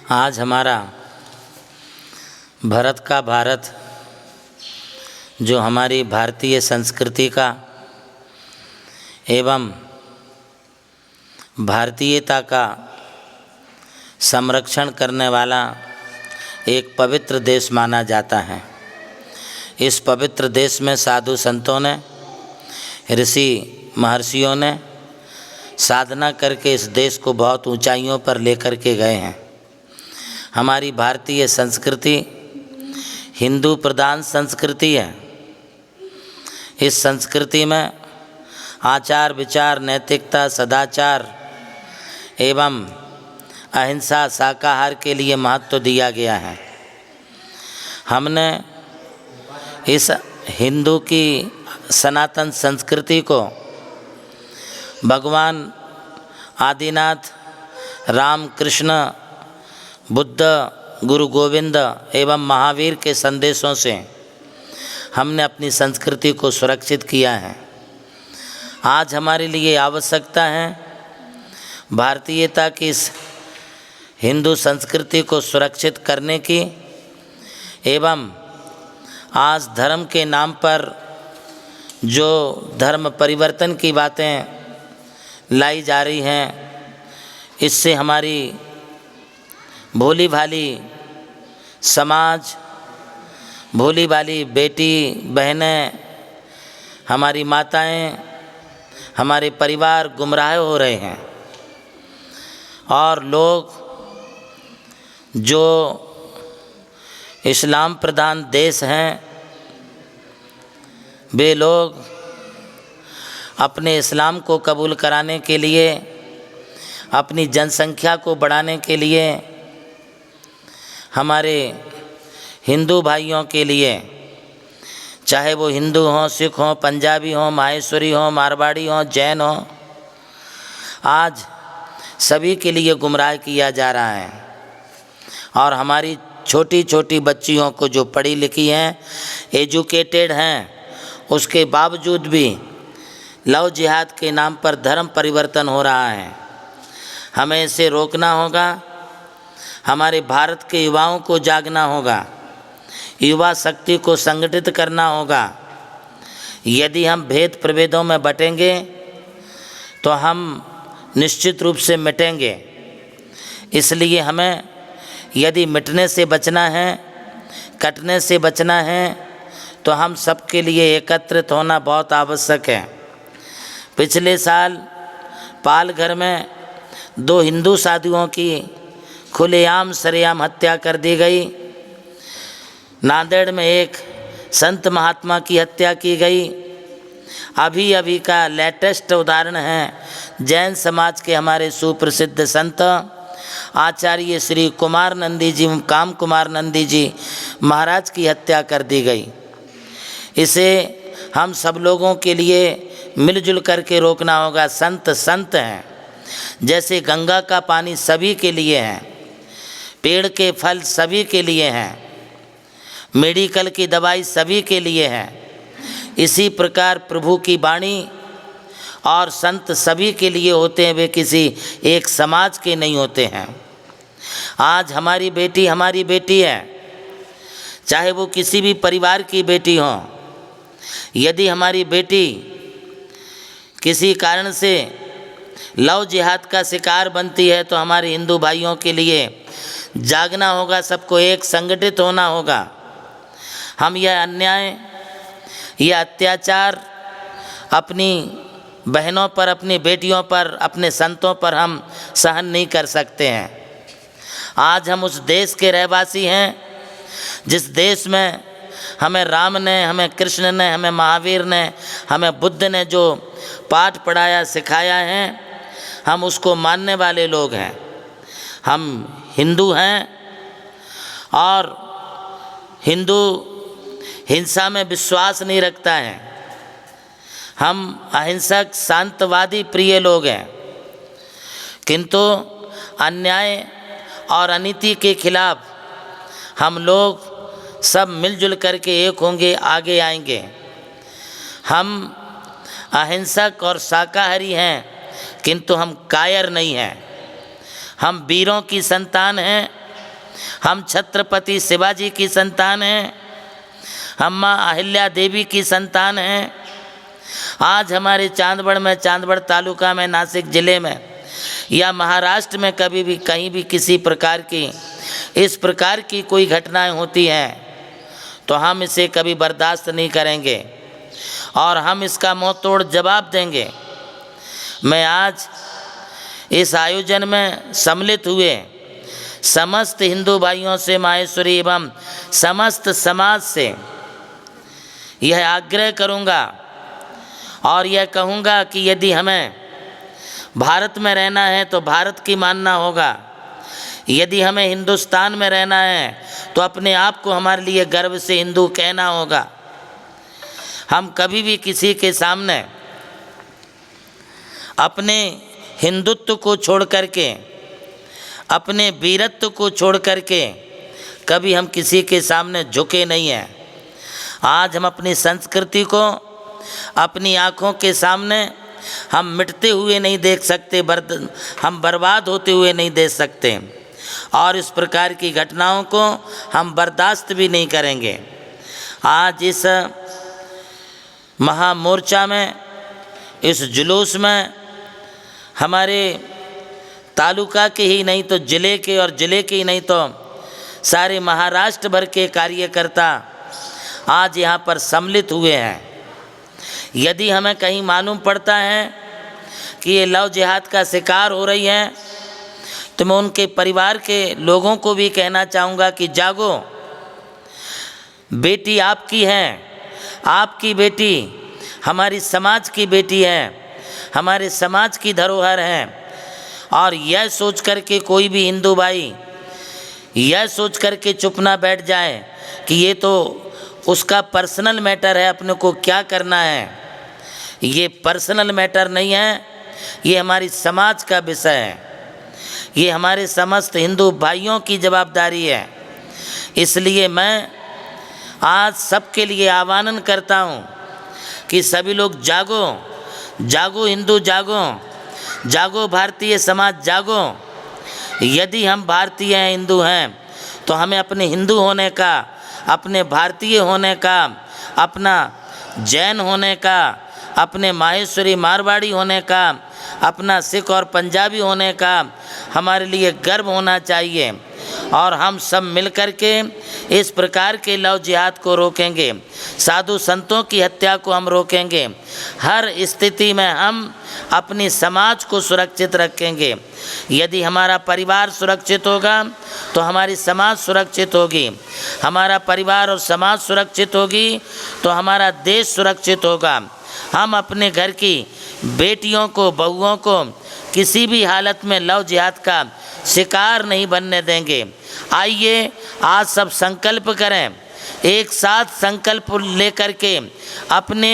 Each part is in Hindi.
आज हमारा भरत का भारत जो हमारी भारतीय संस्कृति का एवं भारतीयता का संरक्षण करने वाला एक पवित्र देश माना जाता है। इस पवित्र देश में साधु संतों ने, ऋषि महर्षियों ने साधना करके इस देश को बहुत ऊंचाइयों पर लेकर के गए हैं। हमारी भारतीय संस्कृति हिंदू प्रधान संस्कृति है। इस संस्कृति में आचार विचार, नैतिकता, सदाचार एवं अहिंसा, शाकाहार के लिए महत्व दिया गया है। हमने इस हिंदू की सनातन संस्कृति को भगवान आदिनाथ, राम, कृष्ण, बुद्ध, गुरु गोविंद एवं महावीर के संदेशों से हमने अपनी संस्कृति को सुरक्षित किया है। आज हमारे लिए आवश्यकता है भारतीयता की इस हिंदू संस्कृति को सुरक्षित करने की एवं आज धर्म के नाम पर जो धर्म परिवर्तन की बातें लाई जा रही हैं, इससे हमारी भोली भाली समाज, भोली भाली बेटी बहनें, हमारी माताएं, हमारे परिवार गुमराह हो रहे हैं। और लोग जो इस्लाम प्रधान देश हैं, वे लोग अपने इस्लाम को कबूल कराने के लिए, अपनी जनसंख्या को बढ़ाने के लिए, हमारे हिंदू भाइयों के लिए, चाहे वो हिंदू हों, सिख हों, पंजाबी हों, माहेश्वरी हों, मारवाड़ी हों, जैन हों, आज सभी के लिए गुमराह किया जा रहा है। और हमारी छोटी छोटी बच्चियों को जो पढ़ी लिखी हैं, एजुकेटेड हैं, उसके बावजूद भी लव जिहाद के नाम पर धर्म परिवर्तन हो रहा है। हमें इसे रोकना होगा। हमारे भारत के युवाओं को जागना होगा, युवा शक्ति को संगठित करना होगा। यदि हम भेद प्रभेदों में बटेंगे तो हम निश्चित रूप से मिटेंगे। इसलिए हमें यदि मिटने से बचना है, कटने से बचना है, तो हम सबके लिए एकत्रित होना बहुत आवश्यक है। पिछले साल पालघर में 2 हिंदू साधुओं की खुलेआम सरेआम हत्या कर दी गई। नांदेड़ में एक संत महात्मा की हत्या की गई। अभी का लेटेस्ट उदाहरण है जैन समाज के हमारे सुप्रसिद्ध संत आचार्य श्री कुमार नंदी जी, काम कुमार नंदी जी महाराज की हत्या कर दी गई। इसे हम सब लोगों के लिए मिलजुल करके रोकना होगा। संत संत हैं, जैसे गंगा का पानी सभी के लिए है, पेड़ के फल सभी के लिए हैं, मेडिकल की दवाई सभी के लिए है, इसी प्रकार प्रभु की वाणी और संत सभी के लिए होते हैं, वे किसी एक समाज के नहीं होते हैं। आज हमारी बेटी है, चाहे वो किसी भी परिवार की बेटी हो। यदि हमारी बेटी किसी कारण से लव जिहाद का शिकार बनती है तो हमारे हिंदू भाइयों के लिए जागना होगा, सबको एक संगठित होना होगा। हम यह अन्याय, यह अत्याचार अपनी बहनों पर, अपनी बेटियों पर, अपने संतों पर हम सहन नहीं कर सकते हैं। आज हम उस देश के रहवासी हैं जिस देश में हमें राम ने, हमें कृष्ण ने, हमें महावीर ने, हमें बुद्ध ने जो पाठ पढ़ाया, सिखाया है, हम उसको मानने वाले लोग हैं। हम हिंदू हैं और हिंदू हिंसा में विश्वास नहीं रखता है। हम अहिंसक, शांतवादी प्रिय लोग हैं, किंतु अन्याय और अनीति के खिलाफ हम लोग सब मिलजुल करके एक होंगे, आगे आएंगे। हम अहिंसक और शाकाहारी हैं, किंतु हम कायर नहीं हैं। हम वीरों की संतान हैं हम छत्रपति शिवाजी की संतान हैं, हम माँ अहिल्या देवी की संतान हैं। आज हमारे चांदबड़ में, चांदबड़ तालुका में, नासिक ज़िले में या महाराष्ट्र में कभी भी कहीं भी किसी प्रकार की इस प्रकार की कोई घटनाएं होती हैं तो हम इसे कभी बर्दाश्त नहीं करेंगे और हम इसका मुंह तोड़ जवाब देंगे। मैं आज इस आयोजन में सम्मिलित हुए समस्त हिंदू भाइयों से, माहेश्वरी एवं समस्त समाज से यह आग्रह करूंगा और यह कहूंगा कि यदि हमें भारत में रहना है तो भारत की मानना होगा, यदि हमें हिंदुस्तान में रहना है तो अपने आप को हमारे लिए गर्व से हिंदू कहना होगा। हम कभी भी किसी के सामने अपने हिंदुत्व को छोड़ करके, अपने वीरत्व को छोड़ करके कभी हम किसी के सामने झुके नहीं हैं। आज हम अपनी संस्कृति को अपनी आँखों के सामने हम मिटते हुए नहीं देख सकते, हम बर्बाद होते हुए नहीं देख सकते और इस प्रकार की घटनाओं को हम बर्दाश्त भी नहीं करेंगे। आज इस महामोर्चा में, इस जुलूस में हमारे तालुका के ही नहीं तो ज़िले के और ज़िले के ही नहीं तो सारे महाराष्ट्र भर के कार्यकर्ता आज यहाँ पर सम्मिलित हुए हैं। यदि हमें कहीं मालूम पड़ता है कि ये लव जिहाद का शिकार हो रही हैं तो मैं उनके परिवार के लोगों को भी कहना चाहूँगा कि जागो, बेटी आपकी है, आपकी बेटी हमारी समाज की बेटी है, हमारे समाज की धरोहर है। और यह सोच कर के कोई भी हिंदू भाई यह सोच कर के चुप ना बैठ जाए कि ये तो उसका पर्सनल मैटर है, अपने को क्या करना है। ये पर्सनल मैटर नहीं है, ये हमारी समाज का विषय है, ये हमारे समस्त हिंदू भाइयों की जवाबदारी है। इसलिए मैं आज सबके लिए आह्वान करता हूँ कि सभी लोग जागो, जागो हिंदू जागो, जागो भारतीय समाज जागो। यदि हम भारतीय हैं, हिंदू हैं तो हमें अपने हिंदू होने का, अपने भारतीय होने का, अपना जैन होने का, अपने माहेश्वरी मारवाड़ी होने का, अपना सिख और पंजाबी होने का हमारे लिए गर्व होना चाहिए। और हम सब मिलकर के इस प्रकार के लव जिहाद को रोकेंगे, साधु संतों की हत्या को हम रोकेंगे। हर स्थिति में हम अपनी समाज को सुरक्षित रखेंगे। यदि हमारा परिवार सुरक्षित होगा तो हमारी समाज सुरक्षित होगी, हमारा परिवार और समाज सुरक्षित होगी तो हमारा देश सुरक्षित होगा। हम अपने घर की बेटियों को, बहुओं को किसी भी हालत में लव जिहाद का शिकार नहीं बनने देंगे। आइए आज सब संकल्प करें, एक साथ संकल्प लेकर के अपने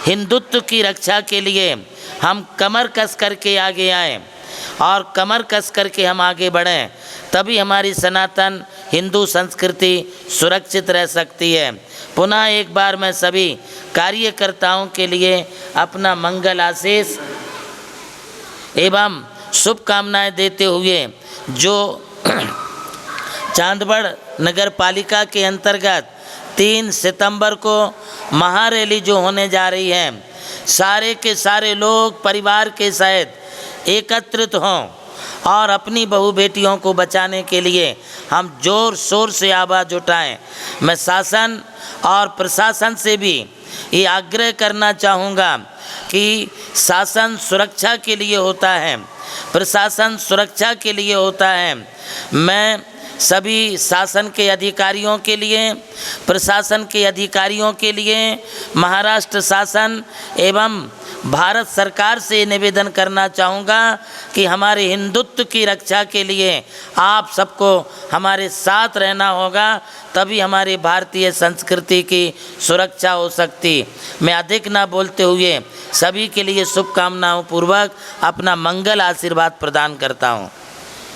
हिंदुत्व की रक्षा के लिए हम कमर कस करके आगे आएं और कमर कस करके हम आगे बढ़ें, तभी हमारी सनातन हिंदू संस्कृति सुरक्षित रह सकती है। पुनः एक बार मैं सभी कार्यकर्ताओं के लिए अपना मंगल आशीष एवं शुभकामनाएं देते हुए जो चांदबड़ नगर पालिका के अंतर्गत 3 सितंबर को महारैली जो होने जा रही है, सारे के सारे लोग परिवार के सहित एकत्रित हों और अपनी बहू बेटियों को बचाने के लिए हम जोर शोर से आवाज़ उठाएं। मैं शासन और प्रशासन से भी ये आग्रह करना चाहूँगा कि शासन सुरक्षा के लिए होता है, प्रशासन सुरक्षा के लिए होता है। मैं सभी शासन के अधिकारियों के लिए, प्रशासन के अधिकारियों के लिए महाराष्ट्र शासन एवं भारत सरकार से निवेदन करना चाहूँगा कि हमारे हिंदुत्व की रक्षा के लिए आप सबको हमारे साथ रहना होगा, तभी हमारी भारतीय संस्कृति की सुरक्षा हो सकती। मैं अधिक ना बोलते हुए सभी के लिए शुभकामनाओं पूर्वक अपना मंगल आशीर्वाद प्रदान करता हूँ।